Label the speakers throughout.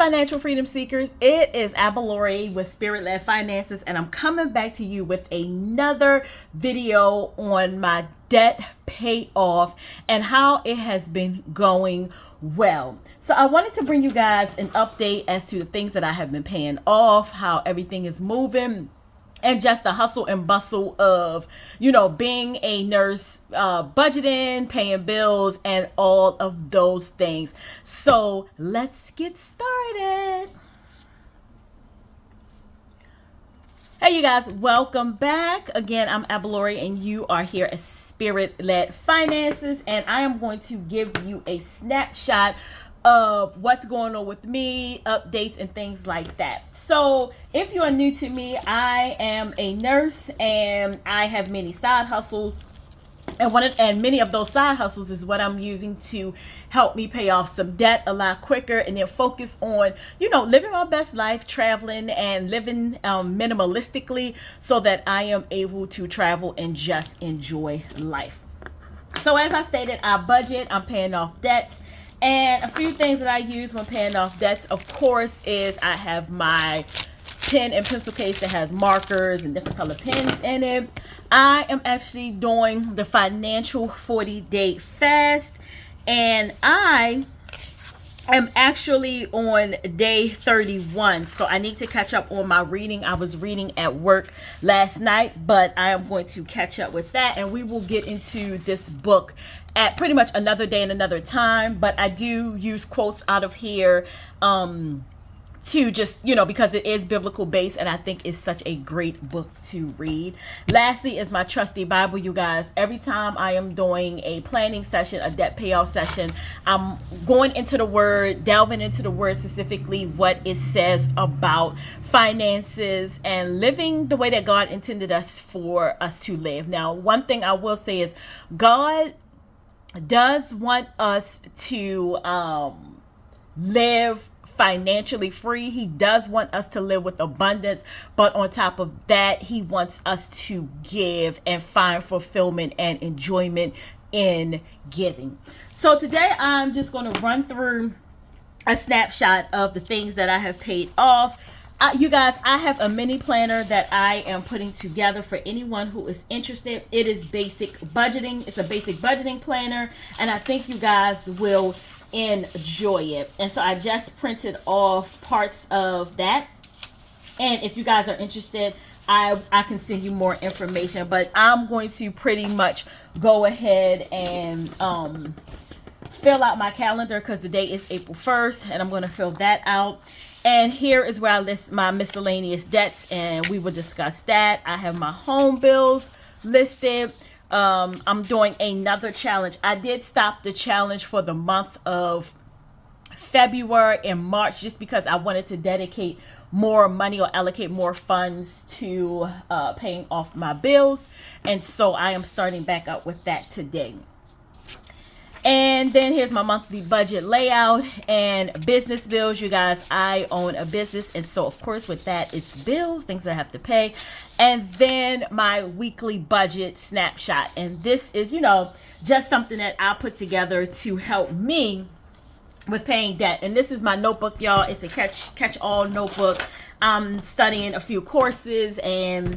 Speaker 1: financial freedom seekers, it is Abalori with Spirit Led Finances, and I'm coming back to you with another video on my debt payoff and how it has been going well. So I wanted to bring you guys an update as to the things that I have been paying off, how everything is moving, and just the hustle and bustle of, being a nurse, budgeting, paying bills, and all of those things. So let's get started. Hey, you guys, welcome back. Again, I'm Abalori, and you are here at Spirit Led Finances, and I am going to give you a snapshot of what's going on with me, updates, and things like that. So if you are new to me, I am a nurse and I have many side hustles, and many of those side hustles is what I'm using to help me pay off some debt a lot quicker, and then focus on living my best life, traveling and living minimalistically, so that I am able to travel and just enjoy life. So as I stated, I budget, I'm paying off debts. And a few things that I use when paying off debts, of course, is I have my pen and pencil case that has markers and different color pens in it. I am actually doing the financial 40-day fast, and I am actually on day 31. So I need to catch up on my reading. I was reading at work last night, but I am going to catch up with that, and we will get into this book at pretty much another day and another time. But I do use quotes out of here to just, because it is biblical based, and I think it's such a great book to read. Lastly is my trusty Bible, you guys. Every time I am doing a planning session, a debt payoff session, I'm going into the word, delving into the word, specifically what it says about finances and living the way that God intended us for us to live. Now, one thing I will say is God does want us to live financially free. He does want us to live with abundance, but on top of that, he wants us to give and find fulfillment and enjoyment in giving. So today I'm just going to run through a snapshot of the things that I have paid off. You guys, I have a mini planner that I am putting together for anyone who is interested. It is basic budgeting. It's a basic budgeting planner, and I think you guys will enjoy it. And so I just printed off parts of that, and if you guys are interested, I can send you more information, but I'm going to pretty much go ahead and fill out my calendar, because the day is April 1st, and I'm going to fill that out. And here is where I list my miscellaneous debts, and we will discuss that. I have my home bills listed. I'm doing another challenge. I did stop the challenge for the month of February and March, just because I wanted to dedicate more money or allocate more funds to paying off my bills. And so I am starting back up with that today. And then here's my monthly budget layout and business bills. You guys, I own a business, and so of course with that, it's bills, things that I have to pay. And then my weekly budget snapshot. And this is, just something that I put together to help me with paying debt. And this is my notebook, y'all. It's a catch-all notebook. I'm studying a few courses, and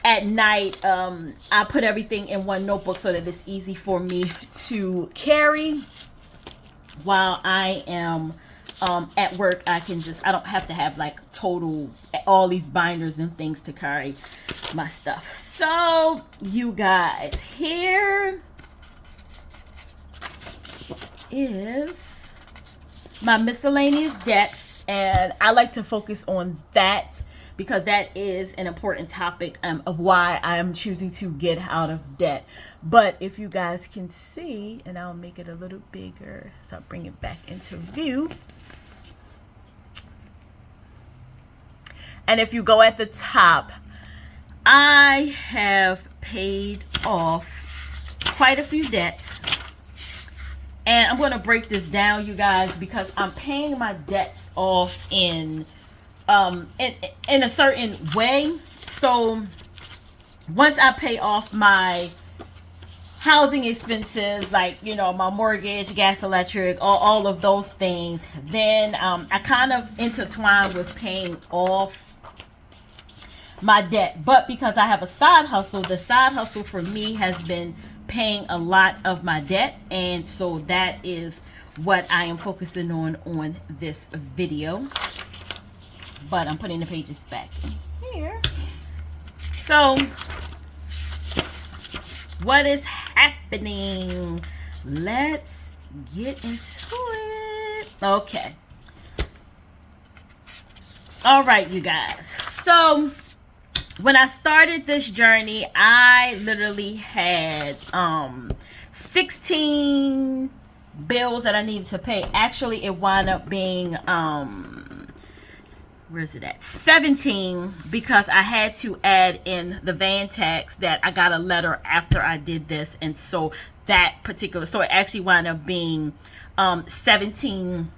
Speaker 1: at night, I put everything in one notebook so that it's easy for me to carry while I am at work. I don't have to have like all these binders and things to carry my stuff. So you guys, here is my miscellaneous debts, and I like to focus on that because that is an important topic of why I am choosing to get out of debt. But if you guys can see, and I'll make it a little bigger, so I'll bring it back into view. And if you go at the top, I have paid off quite a few debts. And I'm going to break this down, you guys, because I'm paying my debts off in a certain way. So once I pay off my housing expenses, like, you know, my mortgage, gas, electric, all of those things. Then I kind of intertwine with paying off my debt. But because I have a side hustle, the side hustle for me has been paying a lot of my debt, and so that is what I am focusing on this video. But I'm putting the pages back in here. So what is happening? Let's get into it. Okay. All right, you guys. So when I started this journey, I literally had 16 bills that I needed to pay. Actually, it wound up being where is it at? 17, because I had to add in the van tax that I got a letter after I did this, and so that particular, so it actually wound up being 17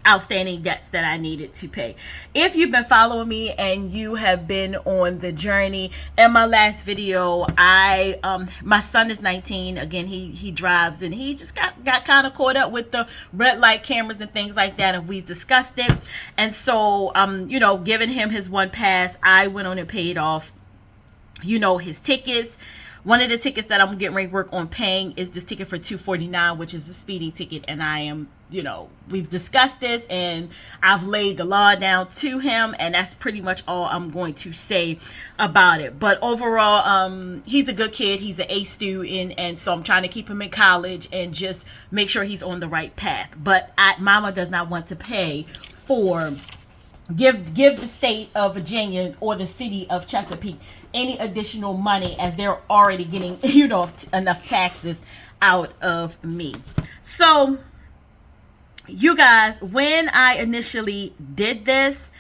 Speaker 1: outstanding debts that I needed to pay. If you've been following me and you have been on the journey, in my last video, my son is 19. Again, he drives, and he just got kind of caught up with the red light cameras and things like that, and we discussed it. And so you know, giving him his one pass, I went on and paid off, you know, his tickets. One of the tickets that I'm getting ready to work on paying is this ticket for $249, which is a speeding ticket. And I am, you know, we've discussed this, and I've laid the law down to him, and that's pretty much all I'm going to say about it. But overall, he's a good kid. He's an A student, and so I'm trying to keep him in college and just make sure he's on the right path. But Mama does not want to pay for give the state of Virginia or the city of Chesapeake any additional money, as they're already getting, you know, enough taxes out of me. So you guys, when I initially did this,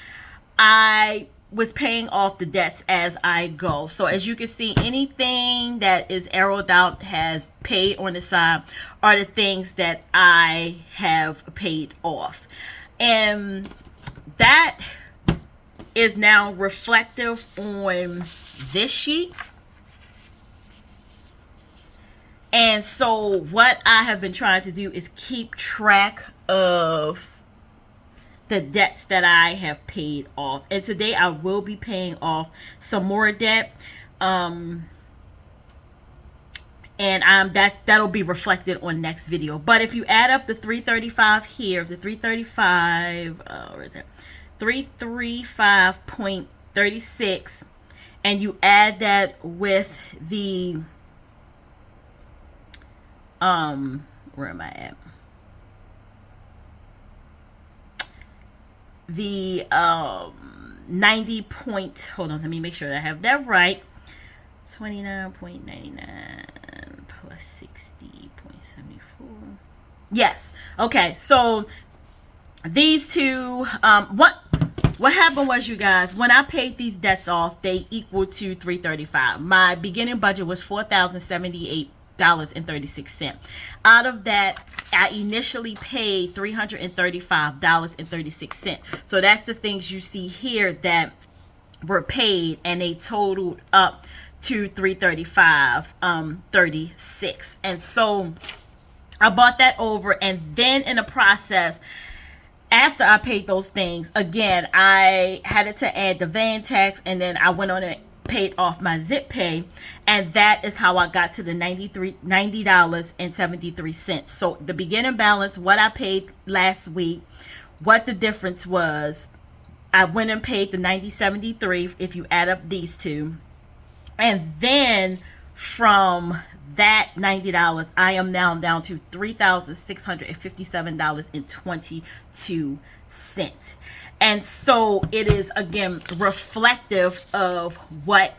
Speaker 1: I was paying off the debts as I go. So as you can see, anything that is arrowed out has paid on the side are the things that I have paid off. And that is now reflective on this sheet. And so what I have been trying to do is keep track of the debts that I have paid off. And today I will be paying off some more debt. And that'll be reflected on next video. But if you add up the 335 here, the 335, where is it? 335.36, and you add that with the where am I at? The 90 point, hold on, let me make sure that I have that right. 29.99 plus 60.74. Yes. Okay, so these two, what happened was, you guys, when I paid these debts off, they equal to $335. My beginning budget was $4,078.36. Out of that, I initially paid $335.36. So that's the things you see here that were paid, and they totaled up to $335.36. And so I bought that over, and then in the process, after I paid those things, again, I had to add the van tax, and then I went on and paid off my zip pay, and that is how I got to the $90.73. So the beginning balance, what I paid last week, what the difference was, I went and paid the $90.73 if you add up these two, and then from that $90, I am now down to $3,657.22. And so it is, again, reflective of what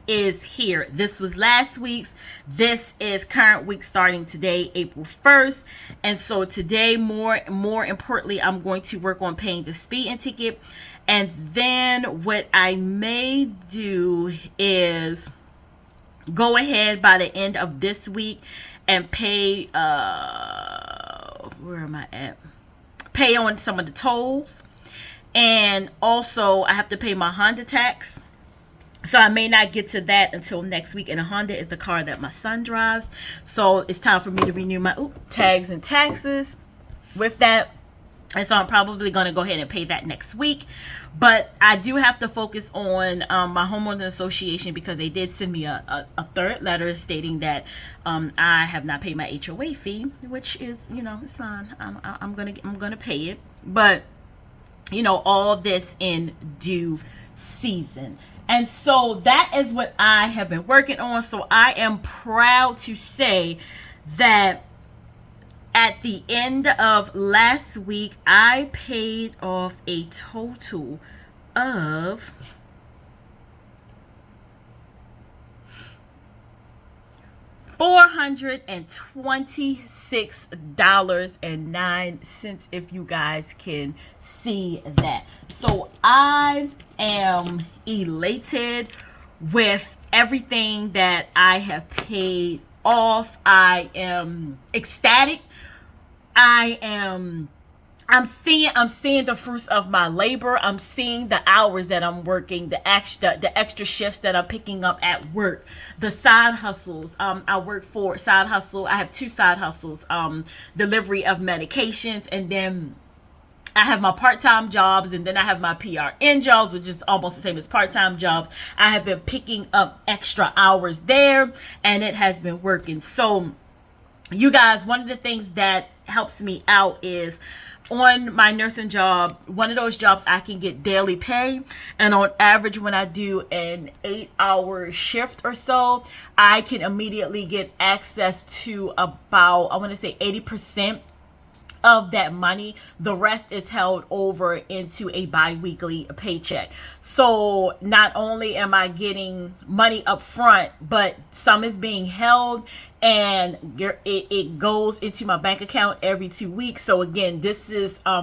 Speaker 1: is here. This was last week's. This is current week starting today, April 1st. And so today, more importantly, I'm going to work on paying the speeding ticket. And then what I may do is go ahead by the end of this week and pay, where am I at? Pay on some of the tolls. And also I have to pay my Honda tax. So I may not get to that until next week. And a Honda is the car that my son drives. So it's time for me to renew my tags and taxes with that. And so I'm probably going to go ahead and pay that next week. But I do have to focus on my homeowner association, because they did send me a third letter stating that I have not paid my HOA fee, which is, it's fine. I'm gonna pay it. But all this in due season. And so that is what I have been working on. So I am proud to say that at the end of last week, I paid off a total of $426.09, if you guys can see that. So I am elated with everything that I have paid off. I am ecstatic. I'm seeing the fruits of my labor. I'm seeing the hours that I'm working, the extra shifts that I'm picking up at work, the side hustles. I work for side hustle. I have two side hustles, delivery of medications, and then I have my part-time jobs, and then I have my PRN jobs, which is almost the same as part-time jobs. I have been picking up extra hours there, and it has been working. So you guys, one of the things that helps me out is on my nursing job, one of those jobs I can get daily pay. And on average, when I do an 8-hour shift or so, I can immediately get access to about, I want to say 80% of that money. The rest is held over into a bi-weekly paycheck. So not only am I getting money up front, but some is being held, and it goes into my bank account every 2 weeks. So again, this is I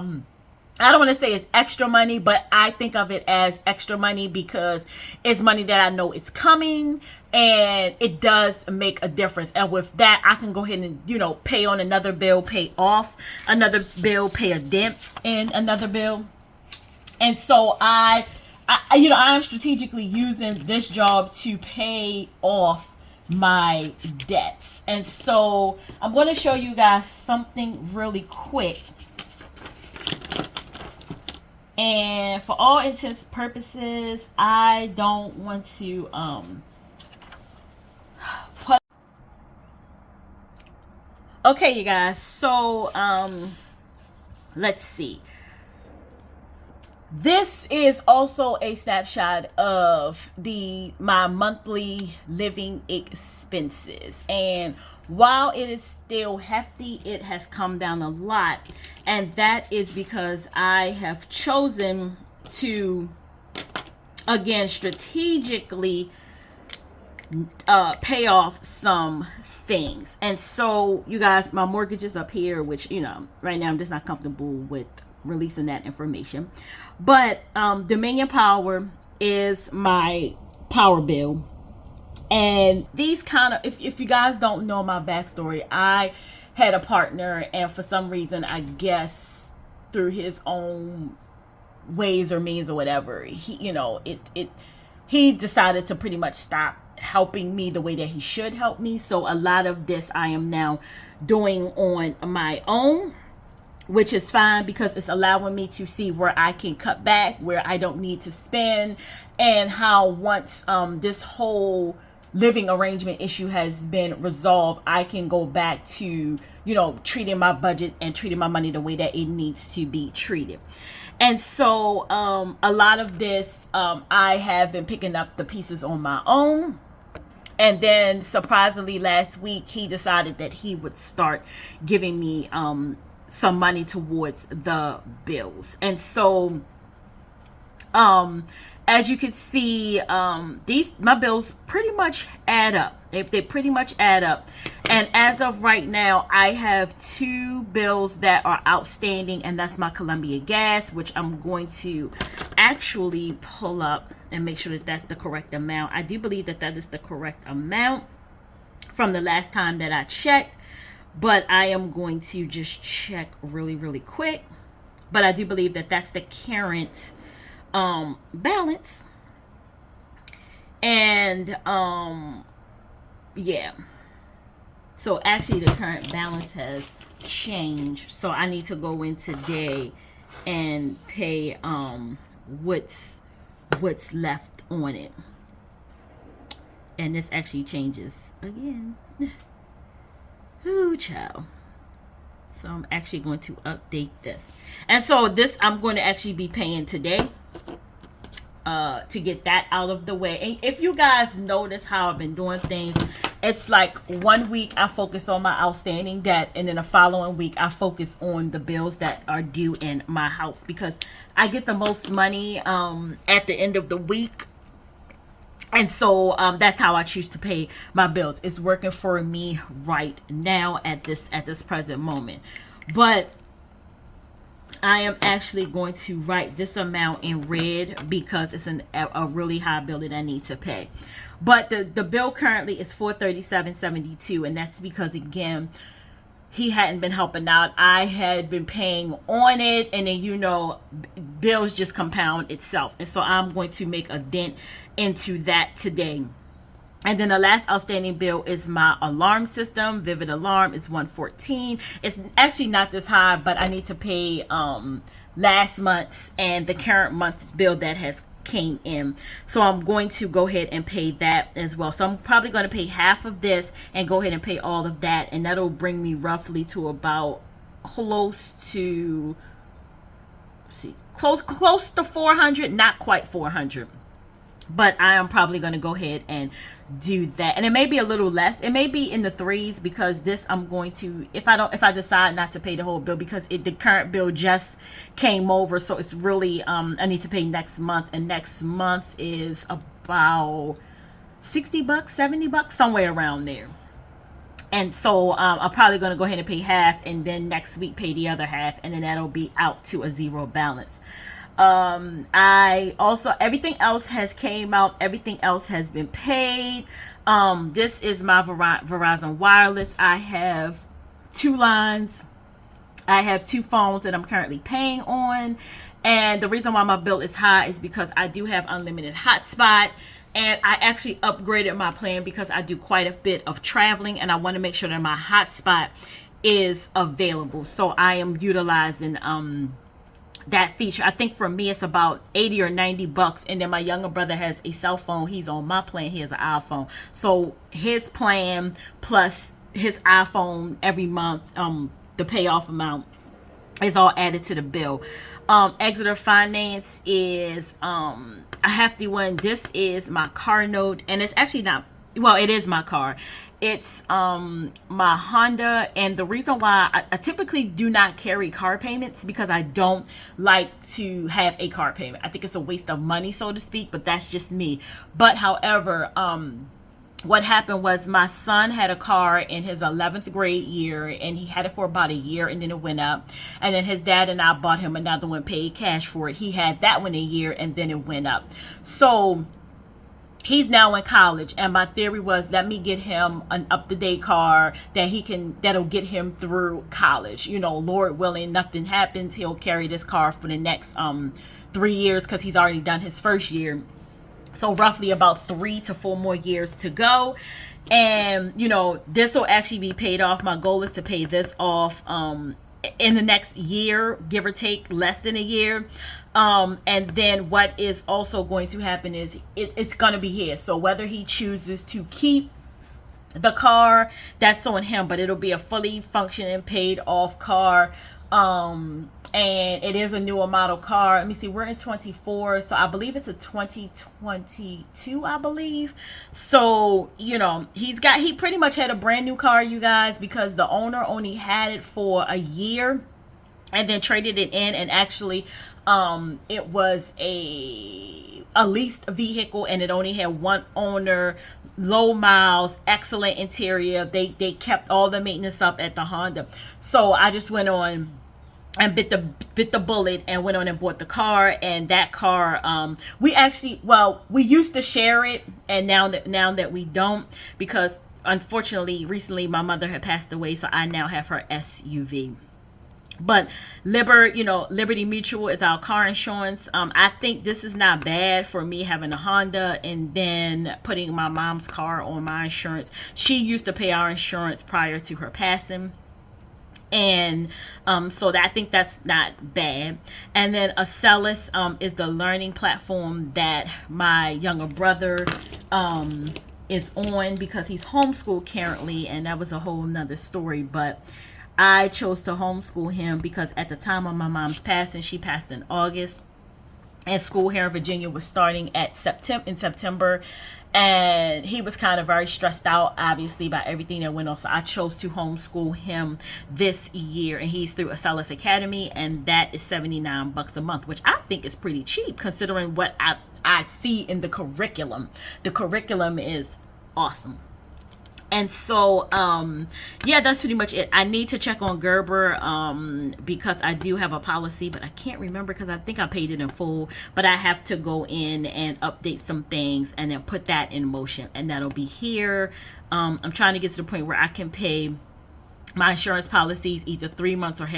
Speaker 1: don't want to say it's extra money, but I think of it as extra money because it's money that I know is coming, and it does make a difference. And with that, I can go ahead and, pay on another bill, pay off another bill, pay a dent in another bill. And so I am strategically using this job to pay off my debts. And so I'm going to show you guys something really quick. And for all intents and purposes, I don't want to put. Okay, you guys. So let's see. This is also a snapshot of my monthly living expenses. And while it is still hefty, it has come down a lot. And that is because I have chosen to, again, strategically pay off some things. And so, you guys, my mortgage is up here, which, right now I'm just not comfortable with releasing that information. But Dominion Power is my power bill. And these kind of, if you guys don't know my backstory, I had a partner, and for some reason, I guess through his own ways or means or whatever, he decided to pretty much stop helping me the way that he should help me. So a lot of this I am now doing on my own, which is fine because it's allowing me to see where I can cut back, where I don't need to spend, and how once this whole living arrangement issue has been resolved, I can go back to, treating my budget and treating my money the way that it needs to be treated. And so a lot of this, I have been picking up the pieces on my own. And then surprisingly last week, he decided that he would start giving me some money towards the bills. And so as you can see, my bills pretty much add up. They pretty much add up. And as of right now, I have 2 bills that are outstanding, and that's my Columbia Gas, which I'm going to actually pull up and make sure that that's the correct amount. I do believe that that is the correct amount from the last time that I checked, but I am going to just check really, really quick. But I do believe that that's the current balance. And yeah, so actually the current balance has changed, so I need to go in today and pay what's left on it. And this actually changes again. Ooh, child. So I'm actually going to update this. And so this I'm going to actually be paying today to get that out of the way. And if you guys notice how I've been doing things, it's like 1 week I focus on my outstanding debt, and then the following week I focus on the bills that are due in my house, because I get the most money at the end of the week. And so that's how I choose to pay my bills. It's working for me right now at this present moment. But I am actually going to write this amount in red because it's a really high bill that I need to pay. But the bill currently is $437.72, and that's because, again, he hadn't been helping out. I had been paying on it, and then bills just compound itself. And so I'm going to make a dent into that today. And then the last outstanding bill is my alarm system. Vivid Alarm is $114. It's actually not this high, but I need to pay last month's and the current month's bill that has came in. So I'm going to go ahead and pay that as well. So I'm probably going to pay half of this and go ahead and pay all of that, and that'll bring me roughly to about close to close to 400, not quite 400. But I am probably going to go ahead and do that. And it may be a little less. It may be in the threes, because this I'm going to, if I decide not to pay the whole bill, because the current bill just came over. So it's really, I need to pay next month. And next month is about $60, $70, somewhere around there. And so I'm probably going to go ahead and pay half, and then next week pay the other half. And then that'll be out to a zero balance. I also, everything else has came out, everything else has been paid. This is my Verizon Wireless. I have 2 lines. I have 2 phones that I'm currently paying on. And the reason why my bill is high is because I do have unlimited hotspot. And I actually upgraded my plan because I do quite a bit of traveling, and I want to make sure that my hotspot is available. So I am utilizing that feature. I think for me it's about $80 or $90, and then my younger brother has a cell phone. He's on my plan. He has an iPhone, so his plan plus his iPhone every month, the payoff amount is all added to the bill. Exeter Finance is a hefty one. This is my car note, and it's actually not, well, it is my car. It's my Honda, and the reason why I typically do not carry car payments, because I don't like to have a car payment. I think it's a waste of money, so to speak, but that's just me. But however, what happened was my son had a car in his 11th grade year, and he had it for about a year, and then it went up. And then his dad and I bought him another one, paid cash for it. He had that one a year, and then it went up. So he's now in college, and my theory was, let me get him an up-to-date car that'll get him through college. Lord willing, nothing happens, he'll carry this car for the next 3 years, because he's already done his first year. So roughly about 3 to 4 more years to go. And this will actually be paid off. My goal is to pay this off in the next year, give or take, less than a year. And then what is also going to happen is it's going to be his. So whether he chooses to keep the car, that's on him, but it'll be a fully functioning, paid off car. And it is a newer model car. Let me see, we're in 24, so I believe it's a 2022, I believe. So he pretty much had a brand new car, you guys, because the owner only had it for a year and then traded it in. And actually it was a leased vehicle, and it only had one owner, low miles, excellent interior. They kept all the maintenance up at the Honda. So I just went on and bit the bullet and went on and bought the car. And that car, we used to share it, and now that we don't, because unfortunately recently my mother had passed away, so I now have her SUV. But Liberty Mutual is our car insurance. I think this is not bad for me having a Honda and then putting my mom's car on my insurance. She used to pay our insurance prior to her passing, and so that I think that's not bad. And then Acellus is the learning platform that my younger brother is on because he's homeschooled currently, and that was a whole nother story. But I chose to homeschool him because at the time of my mom's passing, she passed in August, and school here in Virginia was starting in September, and he was kind of very stressed out, obviously, by everything that went on. So I chose to homeschool him this year, and he's through Acellus Academy, and that is $79 a month, which I think is pretty cheap considering what I see in the curriculum. The curriculum is awesome. And so, yeah, that's pretty much it. I need to check on Gerber because I do have a policy, but I can't remember because I think I paid it in full. But I have to go in and update some things and then put that in motion. And that'll be here. I'm trying to get to the point where I can pay my insurance policies either 3 months or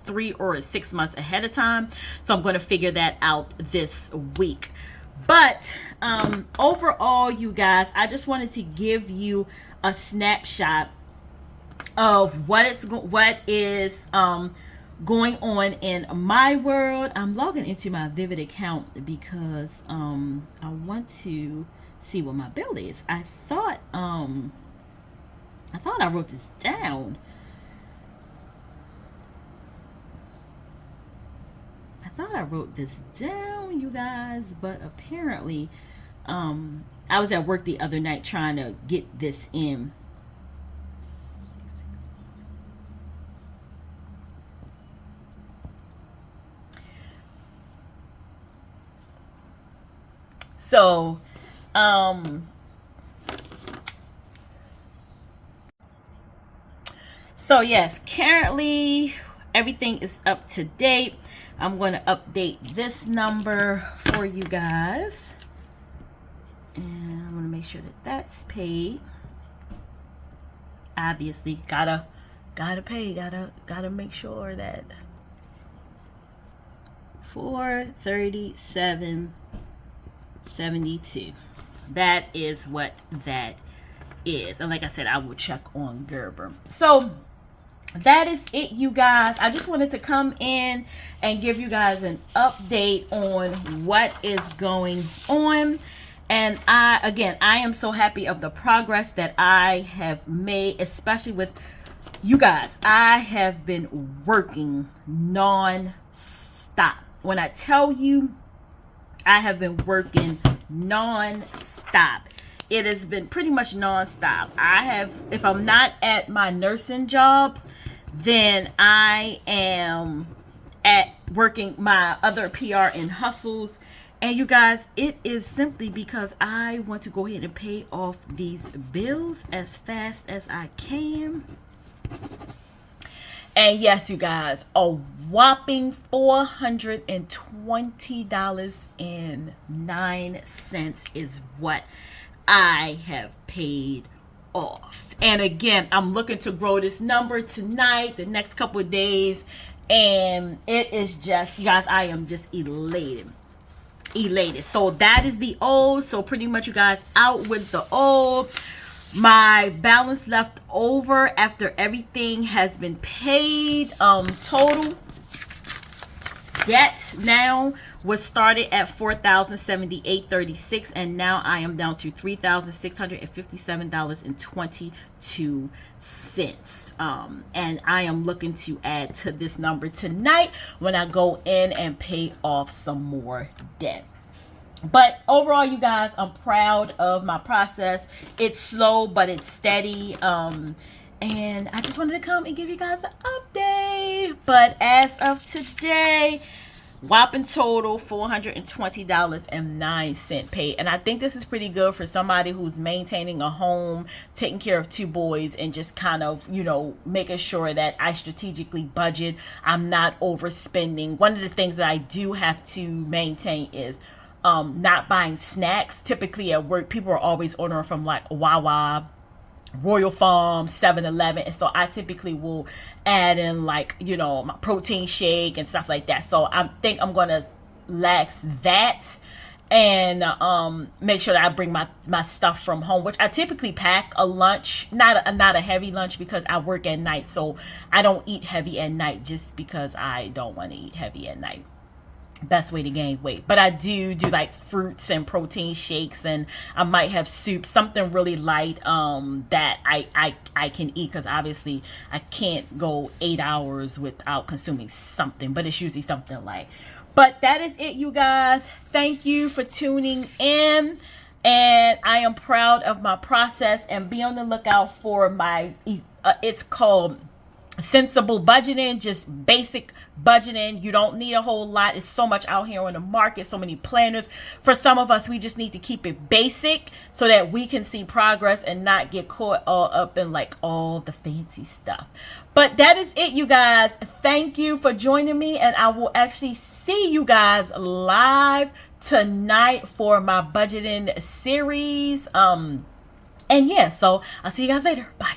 Speaker 1: 3 or 6 months ahead of time. So I'm going to figure that out this week. But overall, you guys, I just wanted to give you a snapshot of what is going on in my world. I'm logging into my Vivid account because I want to see what my bill is. I thought I wrote this down. I thought I wrote this down, you guys, but apparently I was at work the other night trying to get this in. So, yes, currently everything is up to date. I'm going to update this number for you guys. And I'm going to make sure that that's paid. Obviously, gotta pay, gotta make sure that 437.72. That is what that is. And like I said, I will check on Gerber. So that is it, you guys. I just wanted to come in and give you guys an update on what is going on. And I am so happy of the progress that I have made, especially with you guys. I have been working non-stop. When I tell you I have been working non-stop, it has been pretty much non-stop. If I'm not at my nursing jobs, then I am at working my other PR and hustles. And you guys, it is simply because I want to go ahead and pay off these bills as fast as I can. And yes, you guys, a whopping $420.09 is what I have paid off. And again, I'm looking to grow this number tonight, the next couple of days. And it is just, you guys, I am just elated. So that is the old. So pretty much, you guys, out with the old. My balance left over after everything has been paid, total debt now was started at $4,078.36, and now I am down to $3,657.22. And I am looking to add to this number tonight when I go in and pay off some more debt. But overall, you guys, I'm proud of my process. It's slow, but it's steady. And I just wanted to come and give you guys an update. But as of today, whopping total $420.09 paid. And I think this is pretty good for somebody who's maintaining a home, taking care of 2 boys, and just kind of, making sure that I strategically budget. I'm not overspending. One of the things that I do have to maintain is not buying snacks. Typically at work, people are always ordering from like Wawa Royal Farm, 7-Eleven. And so I typically will add in like, my protein shake and stuff like that. So I think I'm going to lax that and make sure that I bring my stuff from home, which I typically pack a lunch, not a heavy lunch, because I work at night. So I don't eat heavy at night just because I don't want to eat heavy at night. Best way to gain weight. But I do like fruits and protein shakes, and I might have soup, something really light that I can eat, because obviously I can't go 8 hours without consuming something, but it's usually something light. But that is it, you guys. Thank you for tuning in, and I am proud of my process. And be on the lookout for my it's called sensible budgeting, just basic budgeting. You don't need a whole lot. It's so much out here on the market, so many planners. For some of us, we just need to keep it basic so that we can see progress and not get caught all up in like all the fancy stuff. But that is it, you guys. Thank you for joining me, and I will actually see you guys live tonight for my budgeting series. And yeah, so I'll see you guys later. Bye.